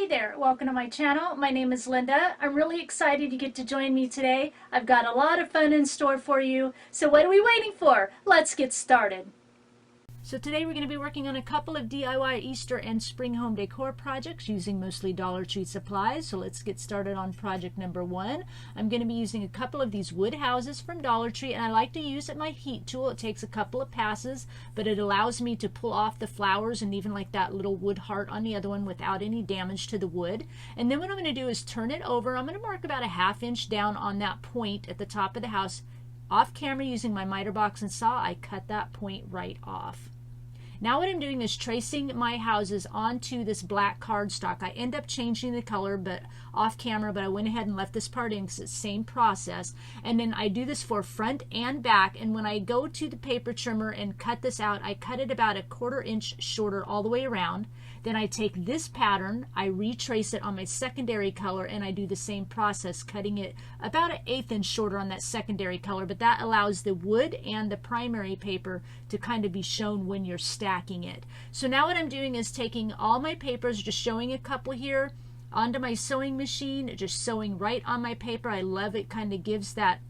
Hey there, welcome to my channel. My name is Linda. I'm really excited you get to join me today. I've got a lot of fun in store for you. So what are we waiting for? Let's get started. So today we're going to be working on a couple of DIY Easter and spring home decor projects using mostly Dollar Tree supplies. So let's get started on project number one. I'm going to be using a couple of these wood houses from Dollar Tree, and I like to use my heat tool. It takes a couple of passes, but it allows me to pull off the flowers and even like that little wood heart on the other one without any damage to the wood. And then what I'm going to do is turn it over. I'm going to mark about a 1/2 inch down on that point at the top of the house. Off camera using my miter box and saw, I cut that point right off. Now what I'm doing is tracing my houses onto this black cardstock. I end up changing the color but off camera, but I went ahead and left this part in because it's the same process. And then I do this for front and back, and when I go to the paper trimmer and cut this out, I cut it about a 1/4 inch shorter all the way around. Then I take this pattern, I retrace it on my secondary color, and I do the same process, cutting it about an 1/8 inch shorter on that secondary color, but that allows the wood and the primary paper to kind of be shown when you're stacking it. So now what I'm doing is taking all my papers, just showing a couple here, onto my sewing machine, just sewing right on my paper. I love it, kind of gives that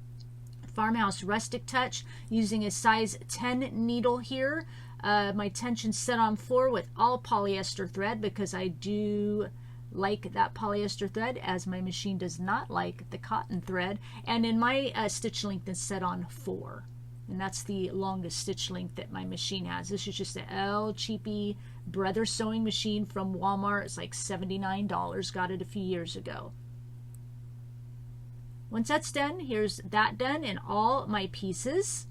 Farmhouse Rustic touch, using a size 10 needle here. My tension set on 4 with all polyester thread because I do like that polyester thread, as my machine does not like the cotton thread. And then my stitch length is set on 4. And that's the longest stitch length that my machine has. This is just an L Cheapy Brother sewing machine from Walmart. It's like $79. Got it a few years ago. Once that's done, here's that done in all my pieces.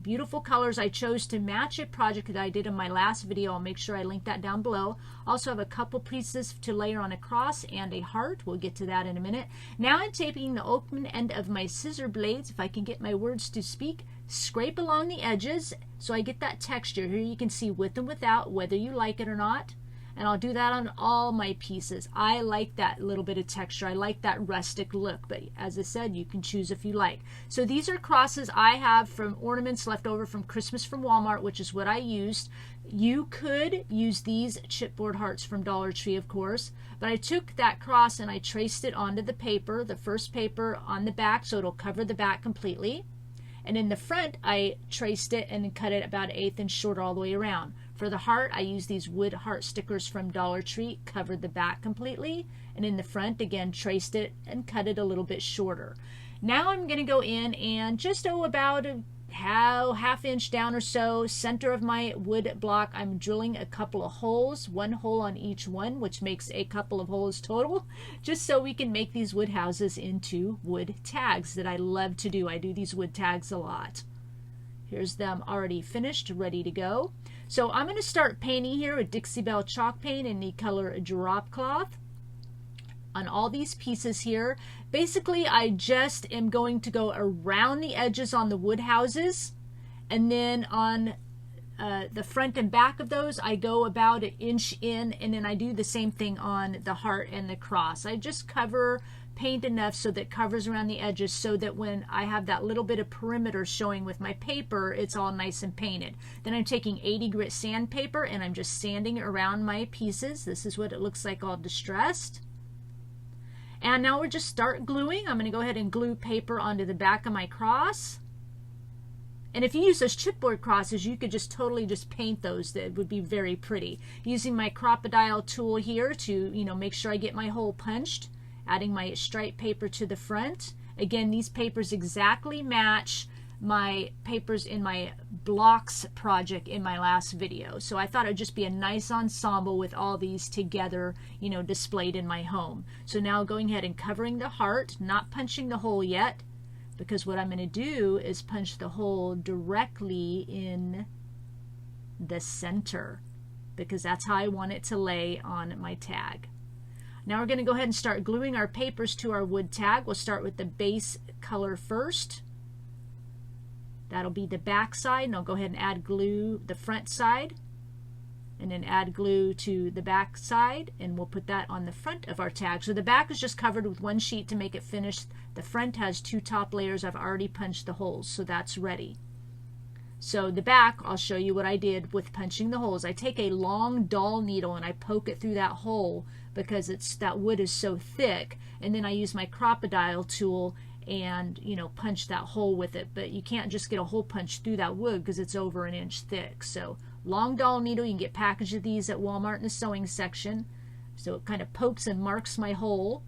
Beautiful colors. I chose to match a project that I did in my last video. I'll make sure I link that down below. Also have a couple pieces to layer on a cross and a heart. We'll get to that in a minute. Now I'm taking the open end of my scissor blades, if I can get my words to speak, scrape along the edges so I get that texture. Here you can see with and without, whether you like it or not. And I'll do that on all my pieces. I like that little bit of texture. I like that rustic look, but as I said, you can choose if you like. So these are crosses I have from ornaments left over from Christmas from Walmart, which is what I used. You could use these chipboard hearts from Dollar Tree, of course, but I took that cross and I traced it onto the paper, the first paper on the back, so it'll cover the back completely. And in the front, I traced it and cut it about 1/8 inch shorter all the way around. For the heart, I used these wood heart stickers from Dollar Tree, covered the back completely. And in the front, again, traced it and cut it a little bit shorter. Now I'm going to go in and just about a 1/2 inch down or so, center of my wood block, I'm drilling a couple of holes, 1 hole on each one, which makes a couple of holes total, just so we can make these wood houses into wood tags that I love to do. I do these wood tags a lot. Here's them already finished, ready to go. So I'm going to start painting here with Dixie Belle chalk paint in the color Drop Cloth on all these pieces here. Basically, I just am going to go around the edges on the wood houses, and then on the front and back of those, I go about 1 inch in, and then I do the same thing on the heart and the cross. I just cover paint enough so that it covers around the edges, so that when I have that little bit of perimeter showing with my paper, it's all nice and painted. Then I'm taking 80 grit sandpaper and I'm just sanding around my pieces. This is what it looks like all distressed. And now we're just start gluing. I'm going to go ahead and glue paper onto the back of my cross. And if you use those chipboard crosses, you could just totally just paint those. That would be very pretty. Using my crocodile tool here to, make sure I get my hole punched. Adding my stripe paper to the front. Again, these papers exactly match my papers in my blocks project in my last video. So I thought it would just be a nice ensemble with all these together, displayed in my home. So now going ahead and covering the heart, not punching the hole yet, because what I'm going to do is punch the hole directly in the center, because that's how I want it to lay on my tag. Now we're going to go ahead and start gluing our papers to our wood tag. We'll start with the base color first. That'll be the back side, and I'll go ahead and add glue the front side, and then add glue to the back side, and we'll put that on the front of our tag. So the back is just covered with 1 sheet to make it finished. The front has 2 top layers. I've already punched the holes, so that's ready. So the back, I'll show you what I did with punching the holes. I take a long, dull needle and I poke it through that hole because that wood is so thick, and then I use my crocodile tool and, you know, punch that hole with it. But you can't just get a hole punch through that wood because it's over an inch thick. So long, dull needle, you can get packages of these at Walmart in the sewing section. So it kind of pokes and marks my hole,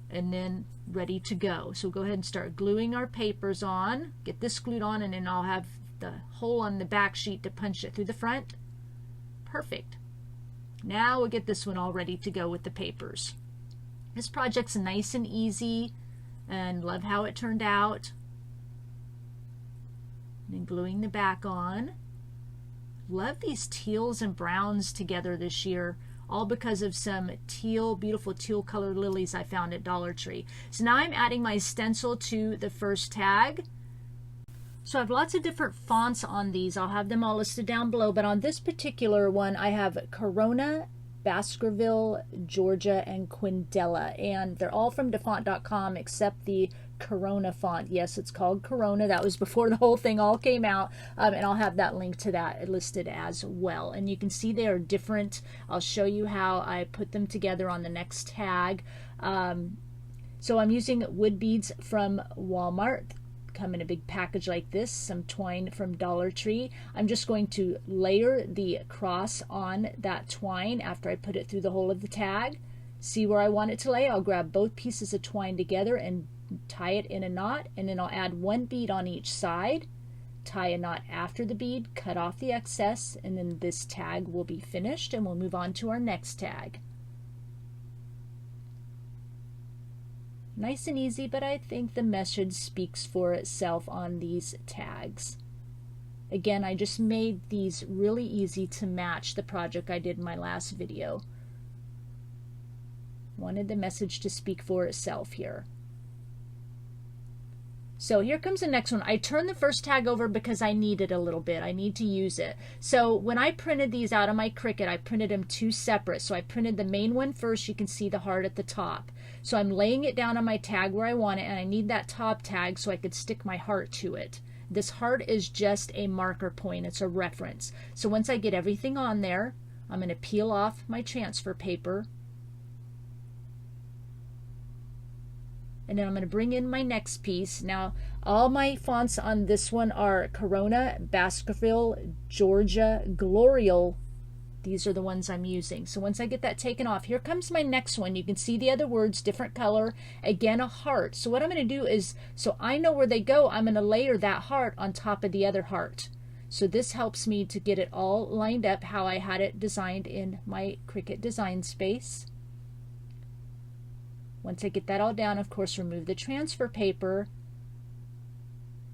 and then ready to go. So we'll go ahead and start gluing our papers on. Get this glued on, and then I'll have the hole on the back sheet to punch it through the front. Perfect. Now we'll get this one all ready to go with the papers. This project's nice and easy, and love how it turned out. And then gluing the back on. Love these teals and browns together this year, all because of some teal, beautiful teal colored lilies I found at Dollar Tree. So now I'm adding my stencil to the first tag. So I have lots of different fonts on these. I'll have them all listed down below, but on this particular one I have Corona, Baskerville, Georgia, and Quindelia, and they're all from DaFont.com except the Corona font. Yes, it's called Corona. That was before the whole thing all came out, and I'll have that link to that listed as well. And you can see they are different. I'll show you how I put them together on the next tag. So I'm using wood beads from Walmart. Come in a big package like this, some twine from Dollar Tree. I'm just going to layer the cross on that twine after I put it through the hole of the tag. See where I want it to lay? I'll grab both pieces of twine together and tie it in a knot, and then I'll add one bead on each side, tie a knot after the bead, cut off the excess, and then this tag will be finished, and we'll move on to our next tag. Nice and easy, but I think the message speaks for itself on these tags. Again, I just made these really easy to match the project I did in my last video. Wanted the message to speak for itself here. So here comes the next one. I turned the first tag over because I need it a little bit. I need to use it. So when I printed these out of my Cricut, I printed them two separate. So I printed the main one first. You can see the heart at the top. So I'm laying it down on my tag where I want it, and I need that top tag so I could stick my heart to it. This heart is just a marker point. It's a reference. So once I get everything on there, I'm going to peel off my transfer paper. And then I'm going to bring in my next piece. Now, all my fonts on this one are Corona, Baskerville, Georgia, Glorial. These are the ones I'm using. So once I get that taken off, here comes my next one. You can see the other words, different color. Again, a heart. So what I'm going to do is, so I know where they go, I'm going to layer that heart on top of the other heart. So this helps me to get it all lined up how I had it designed in my Cricut design space. Once I get that all down, of course, remove the transfer paper.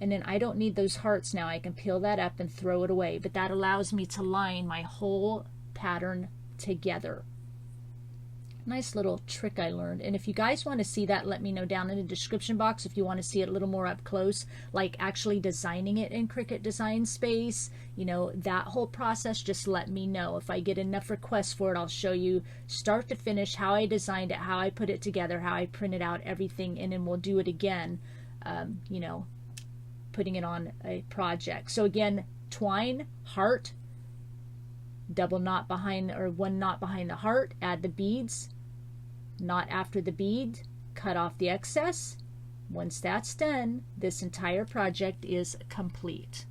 And then I don't need those hearts now. I can peel that up and throw it away. But that allows me to line my whole pattern together. Nice little trick I learned. And if you guys want to see that, let me know down in the description box if you want to see it a little more up close, like actually designing it in Cricut Design Space. You know, that whole process, just let me know. If I get enough requests for it, I'll show you start to finish how I designed it, how I put it together, how I printed out everything, and then we'll do it again, you know, putting it on a project. So again, twine, heart, double knot behind, or one knot behind the heart, add the beads, knot after the bead, cut off the excess. Once that's done, this entire project is complete.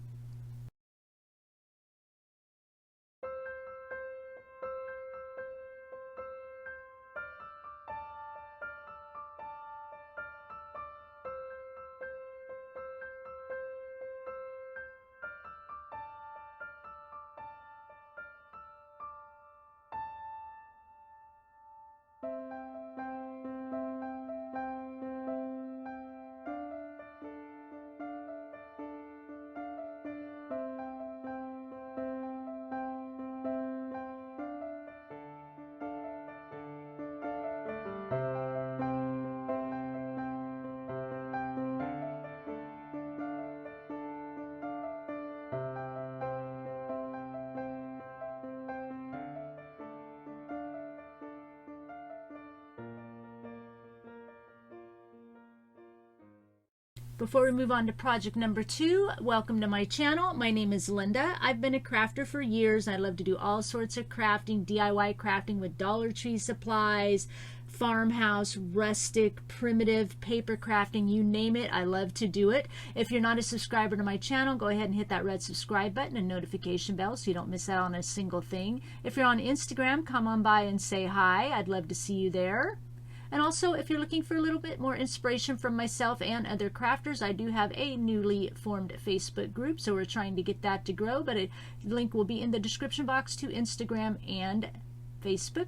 Before we move on to project number 2, welcome to my channel. My name is Linda. I've been a crafter for years. I love to do all sorts of crafting, DIY crafting with Dollar Tree supplies, Farmhouse, Rustic, primitive, paper crafting, you name it. I love to do it. If you're not a subscriber to my channel, go ahead and hit that red subscribe button and notification bell so you don't miss out on a single thing. If you're on Instagram, come on by and say hi. I'd love to see you there. And also, if you're looking for a little bit more inspiration from myself and other crafters, I do have a newly formed Facebook group, so we're trying to get that to grow, but a link will be in the description box to Instagram and Facebook.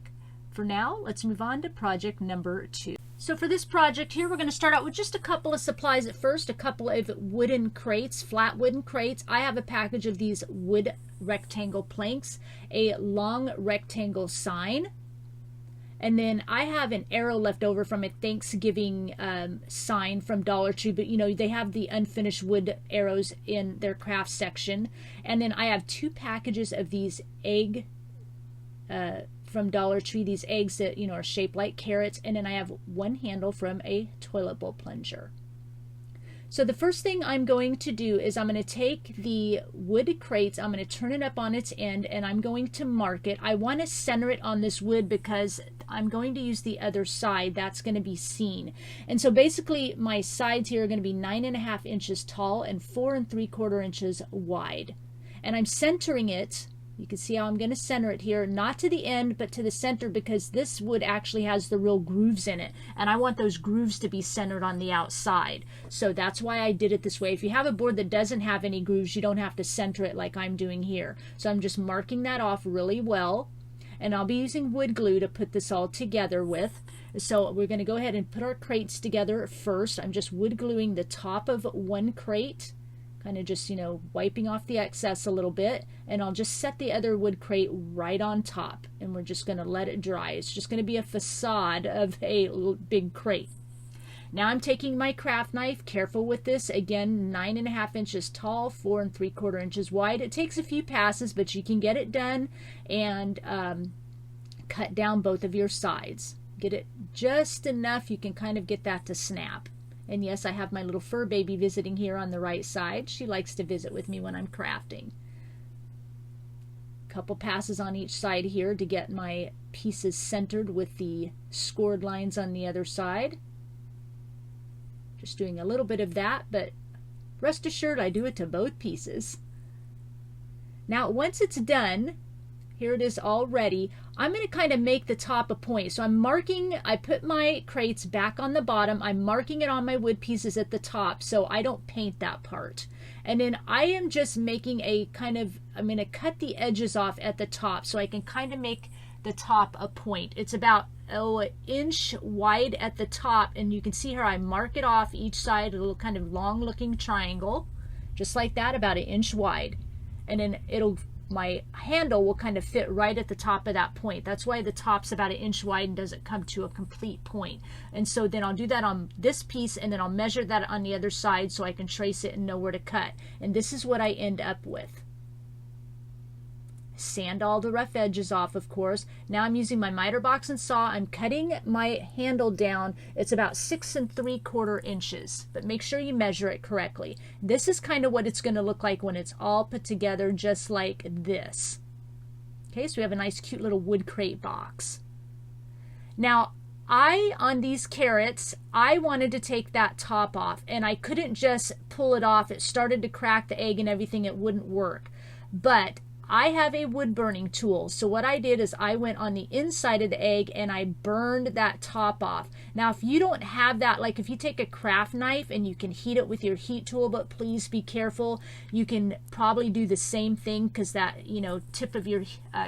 For now, let's move on to project number 2. So for this project here, we're going to start out with just a couple of supplies at first, a couple of wooden crates, flat wooden crates. I have a package of these wood rectangle planks, a long rectangle sign, and then I have an arrow left over from a Thanksgiving sign from Dollar Tree, but you know, they have the unfinished wood arrows in their craft section. And then I have 2 packages of these egg from Dollar Tree, these eggs that, you know, are shaped like carrots. And then I have 1 handle from a toilet bowl plunger. So the first thing I'm going to do is I'm going to take the wood crates, I'm going to turn it up on its end, and I'm going to mark it. I want to center it on this wood because I'm going to use the other side. That's going to be seen. And so basically my sides here are going to be 9.5 inches tall and 4 3/4 inches wide. And I'm centering it. You can see how I'm going to center it here, not to the end, but to the center, because this wood actually has the real grooves in it. And I want those grooves to be centered on the outside. So that's why I did it this way. If you have a board that doesn't have any grooves, you don't have to center it like I'm doing here. So I'm just marking that off really well. And I'll be using wood glue to put this all together with. So we're going to go ahead and put our crates together first. I'm just wood gluing the top of 1 crate. Kind of just, you know, wiping off the excess a little bit, and I'll just set the other wood crate right on top, and we're just going to let it dry. It's just going to be a facade of a big crate. Now I'm taking my craft knife, careful with this, again 9.5 inches tall, 4 3/4 inches wide. It takes a few passes, but you can get it done, and cut down both of your sides. Get it just enough you can kind of get that to snap. And yes, I have my little fur baby visiting here on the right side. She likes to visit with me when I'm crafting. Couple passes on each side here to get my pieces centered with the scored lines on the other side. Just doing a little bit of that, but rest assured I do it to both pieces. Now once it's done, here it is all ready. I'm going to kind of make the top a point. So I'm marking, I put my crates back on the bottom. I'm marking it on my wood pieces at the top so I don't paint that part. And then I am just making a kind of, I'm going to cut the edges off at the top so I can kind of make the top a point. It's about an inch wide at the top, and you can see here I mark it off each side, a little kind of long looking triangle, just like that, about an inch wide. And then my handle will kind of fit right at the top of that point. That's why the top's about an inch wide and doesn't come to a complete point. And so then I'll do that on this piece, and then I'll measure that on the other side so I can trace it and know where to cut. And this is what I end up with. Sand all the rough edges off, of course. Now I'm using my miter box and saw. I'm cutting my handle down. It's about 6 3/4 inches, but make sure you measure it correctly. This is kind of what it's going to look like when it's all put together, just like this. Okay, so we have a nice cute little wood crate box. Now on these carrots, I wanted to take that top off, and I couldn't just pull it off. It started to crack the egg and everything. It wouldn't work. But I have a wood burning tool, so what I did is I went on the inside of the egg and I burned that top off. Now if you don't have that, like if you take a craft knife and you can heat it with your heat tool, but please be careful, you can probably do the same thing, because that, you know, tip of your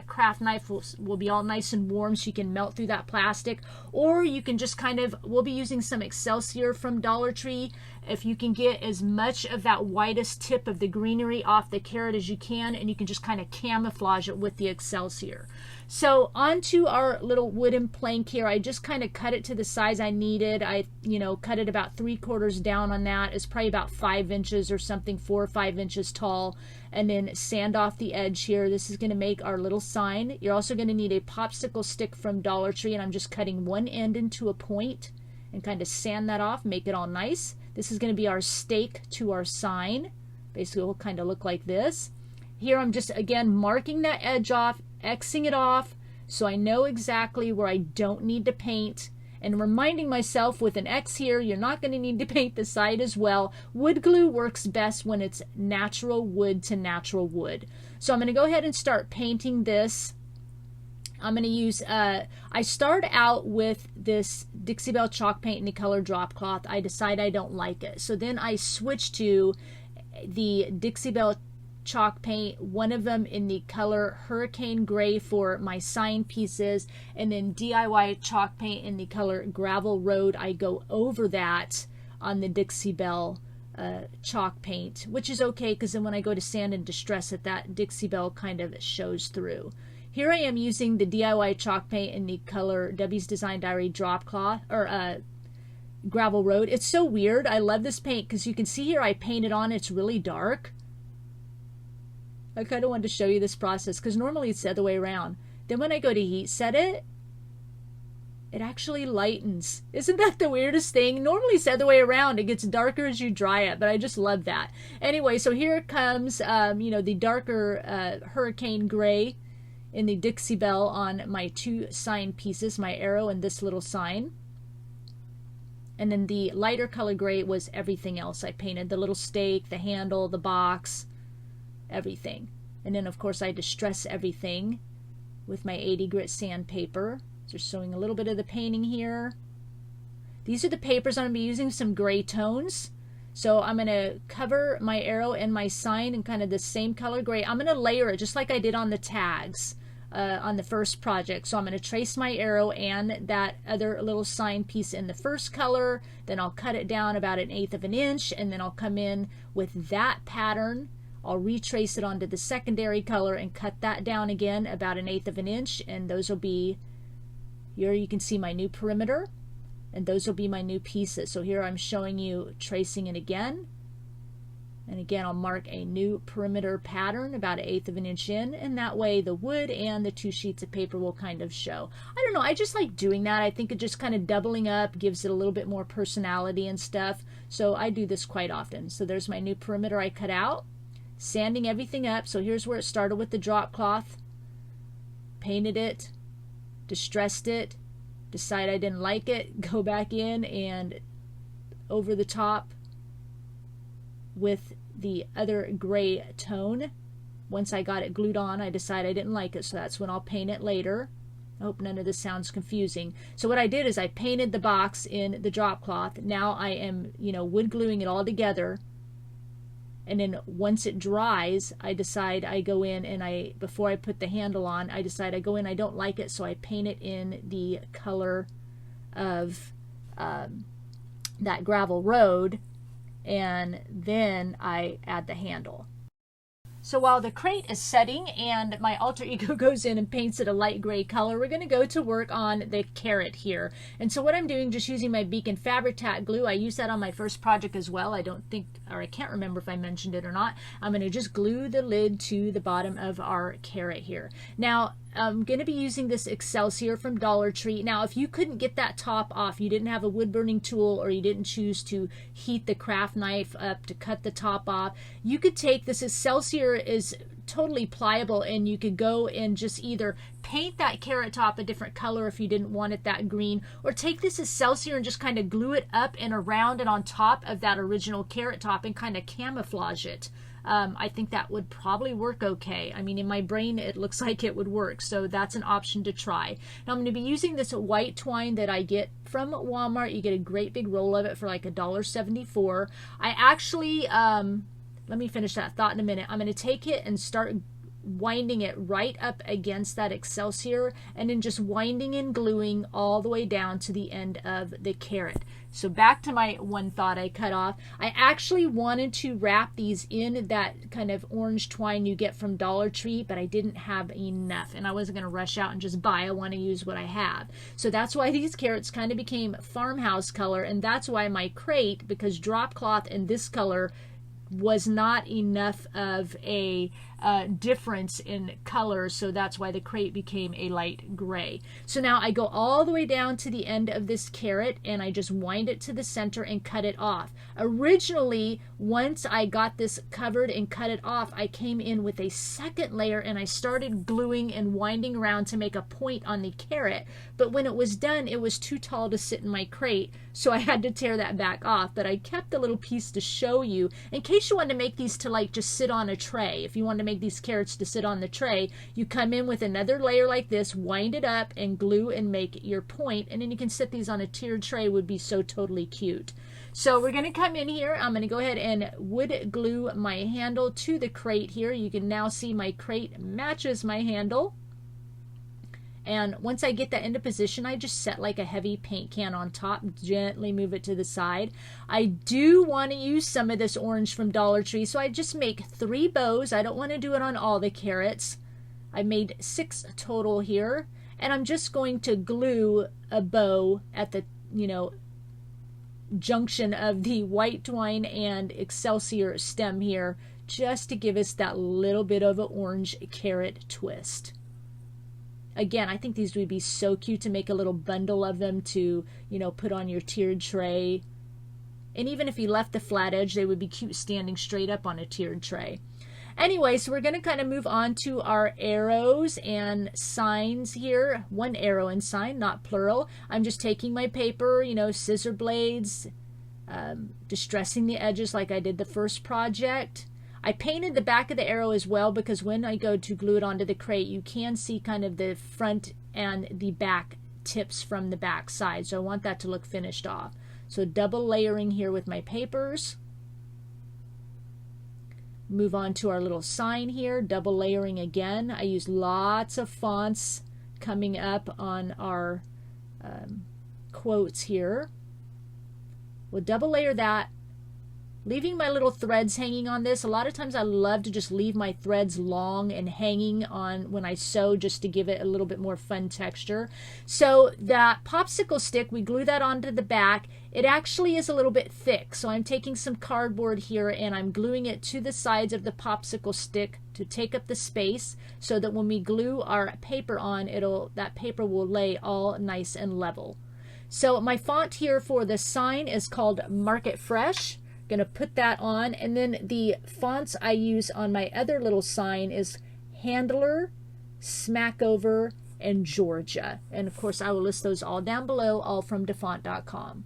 craft knife will be all nice and warm, so you can melt through that plastic. Or you can just kind of, we'll be using some Excelsior from Dollar Tree. If you can get as much of that widest tip of the greenery off the carrot as you can, and you can just kind of camouflage it with the Excelsior. So onto our little wooden plank here. I just kind of cut it to the size I needed. I, you know, cut it about 3/4 down on that. It's probably about 5 inches or something, 4 or 5 inches tall. And then sand off the edge here. This is going to make our little sign. You're also going to need a popsicle stick from Dollar Tree, and I'm just cutting one end into a point and kind of sand that off, make it all nice. This is going to be our stake to our sign. Basically, it will kind of look like this. Here I'm just, again, marking that edge off, Xing it off, so I know exactly where I don't need to paint, and reminding myself with an X here, you're not going to need to paint the side as well. Wood glue works best when it's natural wood to natural wood. So I'm going to go ahead and start painting this. I'm going to use, I start out with this Dixie Belle chalk paint in the color drop cloth. I decide I don't like it. So then I switch to the Dixie Belle chalk paint, one of them in the color Hurricane Gray for my sign pieces, and then DIY chalk paint in the color Gravel Road. I go over that on the Dixie Belle chalk paint, which is okay because then when I go to sand and distress it, that Dixie Belle kind of shows through. Here I am using the DIY chalk paint in the color Debbie's Design Diary drop cloth, or Gravel Road. It's so weird. I love this paint because you can see here I painted on, it's really dark. I kind of wanted to show you this process because normally it's the other way around. Then when I go to heat set it, it actually lightens. Isn't that the weirdest thing? Normally it's the other way around. It gets darker as you dry it, but I just love that. Anyway, so here comes, you know, the darker Hurricane Gray in the Dixie Belle on my two sign pieces, my arrow and this little sign. And then the lighter color gray was everything else. I painted the little stake, the handle, the box, everything. And then of course I distress everything with my 80 grit sandpaper. Just showing a little bit of the painting here. These are the papers I'm going to be using, some gray tones. So I'm going to cover my arrow and my sign in kind of the same color gray. I'm going to layer it just like I did on the tags on the first project. So I'm going to trace my arrow and that other little sign piece in the first color. Then I'll cut it down about 1/8 of an inch, and then I'll come in with that pattern. I'll retrace it onto the secondary color and cut that down again about 1/8 of an inch, and those will be, here you can see my new perimeter, and those will be my new pieces. So here I'm showing you tracing it again, and again I'll mark a new perimeter pattern about 1/8 of an inch in, and that way the wood and the two sheets of paper will kind of show. I don't know, I just like doing that. I think it just kind of doubling up gives it a little bit more personality and stuff, so I do this quite often. So there's my new perimeter I cut out, sanding everything up. So here's where it started with the drop cloth, painted it, distressed it, decide I didn't like it, go back in and over the top with the other gray tone. Once I got it glued on, I decided I didn't like it, so that's when I'll paint it later. I hope none of this sounds confusing. So what I did is I painted the box in the drop cloth. Now I am, you know, wood gluing it all together. And then once it dries, I decide I go in and before I put the handle on, I decide I go in, I don't like it, so I paint it in the color of that Gravel Road, and then I add the handle. So while the crate is setting and my alter ego goes in and paints it a light gray color, we're going to go to work on the carrot here. And so what I'm doing, just using my Beacon Fabric Tack glue, I used that on my first project as well. I don't think, or I can't remember if I mentioned it or not. I'm going to just glue the lid to the bottom of our carrot here. Now, I'm going to be using this Excelsior from Dollar Tree. Now, if you couldn't get that top off, you didn't have a wood burning tool, or you didn't choose to heat the craft knife up to cut the top off, you could take this. Excelsior is totally pliable, and you could go and just either paint that carrot top a different color if you didn't want it that green, or take this Excelsior and just kind of glue it up and around and on top of that original carrot top and kind of camouflage it. I think that would probably work okay. I mean, in my brain, it looks like it would work. So that's an option to try. Now I'm going to be using this white twine that I get from Walmart. You get a great big roll of it for like $1.74. I actually, let me finish that thought in a minute. I'm going to take it and start winding it right up against that Excelsior, and then just winding and gluing all the way down to the end of the carrot. So back to my one thought I cut off. I actually wanted to wrap these in that kind of orange twine you get from Dollar Tree, but I didn't have enough, and I wasn't going to rush out and just buy. I want to use what I have. So that's why these carrots kind of became farmhouse color, and that's why my crate, because drop cloth in this color was not enough of a difference in colors, so that's why the crate became a light gray. So now I go all the way down to the end of this carrot and I just wind it to the center and cut it off. Originally, once I got this covered and cut it off, I came in with a second layer and I started gluing and winding around to make a point on the carrot, but when it was done, it was too tall to sit in my crate, so I had to tear that back off. But I kept a little piece to show you in case you wanted to make these to like just sit on a tray. If you wanted to make these carrots to sit on the tray, you come in with another layer like this, wind it up and glue and make your point, and then you can sit these on a tiered tray. Would be so totally cute. So we're going to come in here. I'm going to go ahead and wood glue my handle to the crate here. You can now see my crate matches my handle. And once I get that into position, I just set like a heavy paint can on top, gently move it to the side. I do want to use some of this orange from Dollar Tree, so I just make 3 bows. I don't want to do it on all the carrots. I made 6 total here, and I'm just going to glue a bow at the, junction of the white twine and Excelsior stem here, just to give us that little bit of an orange carrot twist. Again, I think these would be so cute to make a little bundle of them to, put on your tiered tray. And even if you left the flat edge, they would be cute standing straight up on a tiered tray. Anyway, so we're going to kind of move on to our arrows and signs here. 1 arrow and sign, not plural. I'm just taking my paper, scissor blades, distressing the edges like I did the first project. I painted the back of the arrow as well because when I go to glue it onto the crate, you can see kind of the front and the back tips from the back side. So I want that to look finished off. So double layering here with my papers. Move on to our little sign here, double layering again. I use lots of fonts coming up on our quotes here. We'll double layer that. Leaving my little threads hanging on this. A lot of times I love to just leave my threads long and hanging on when I sew, just to give it a little bit more fun texture. So that popsicle stick, we glue that onto the back. It actually is a little bit thick, so I'm taking some cardboard here and I'm gluing it to the sides of the popsicle stick to take up the space, so that when we glue our paper on, that paper will lay all nice and level. So my font here for the sign is called Market Fresh. Going to put that on, and then the fonts I use on my other little sign is Handler, Smackover, and Georgia. And of course I will list those all down below, all from defont.com.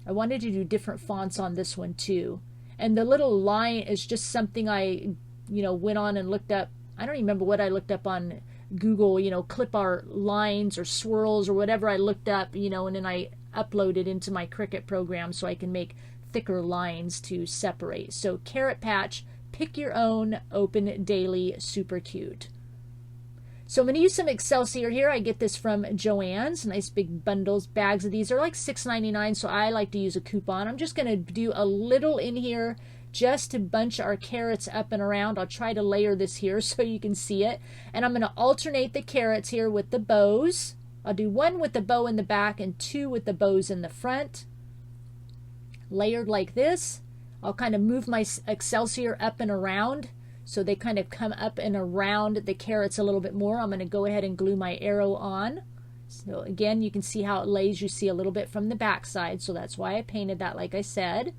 I wanted to do different fonts on this one too. And the little line is just something I went on and looked up. I don't remember what I looked up on Google, clip art lines or swirls or whatever I looked up, and then I uploaded into my Cricut program so I can make thicker lines to separate. So Carrot Patch, pick your own, open daily, super cute. So I'm going to use some Excelsior here. I get this from Joann's, nice big bundles, bags of these are like $6.99, so I like to use a coupon. I'm just going to do a little in here just to bunch our carrots up and around. I'll try to layer this here so you can see it. And I'm going to alternate the carrots here with the bows. I'll do 1 with the bow in the back and 2 with the bows in the front. Layered like this. I'll kind of move my Excelsior up and around so they kind of come up and around the carrots a little bit more. I'm going to go ahead and glue my arrow on. So again, you can see how it lays. You see a little bit from the back side, so that's why I painted that like I said.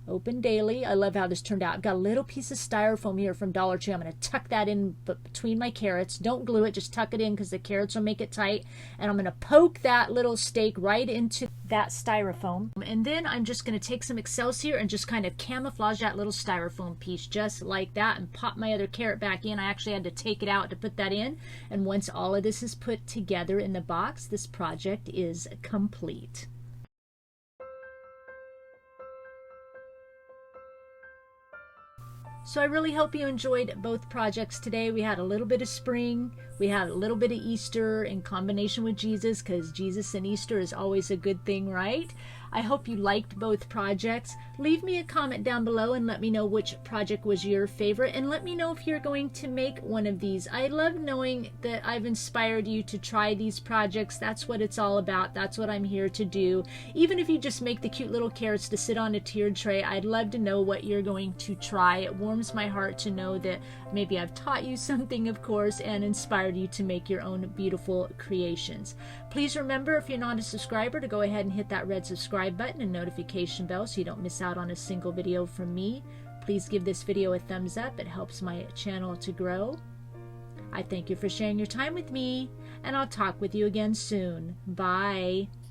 Open daily. I love how this turned out. I've got a little piece of styrofoam here from Dollar Tree. I'm going to tuck that in between my carrots. Don't glue it, just tuck it in because the carrots will make it tight. And I'm going to poke that little stake right into that styrofoam. And then I'm just going to take some Excelsior and just kind of camouflage that little styrofoam piece just like that and pop my other carrot back in. I actually had to take it out to put that in. And once all of this is put together in the box, this project is complete. So I really hope you enjoyed both projects today. We had a little bit of spring, We had a little bit of Easter in combination with Jesus, because Jesus and Easter is always a good thing, right? I hope you liked both projects. Leave me a comment down below and let me know which project was your favorite, and let me know if you're going to make one of these. I love knowing that I've inspired you to try these projects. That's what it's all about. That's what I'm here to do. Even if you just make the cute little carrots to sit on a tiered tray, I'd love to know what you're going to try. It warms my heart to know that maybe I've taught you something, of course, and inspired you to make your own beautiful creations. Please remember, if you're not a subscriber, to go ahead and hit that red subscribe button and notification bell so you don't miss out on a single video from me. Please give this video a thumbs up. It helps my channel to grow. I thank you for sharing your time with me, and I'll talk with you again soon. Bye.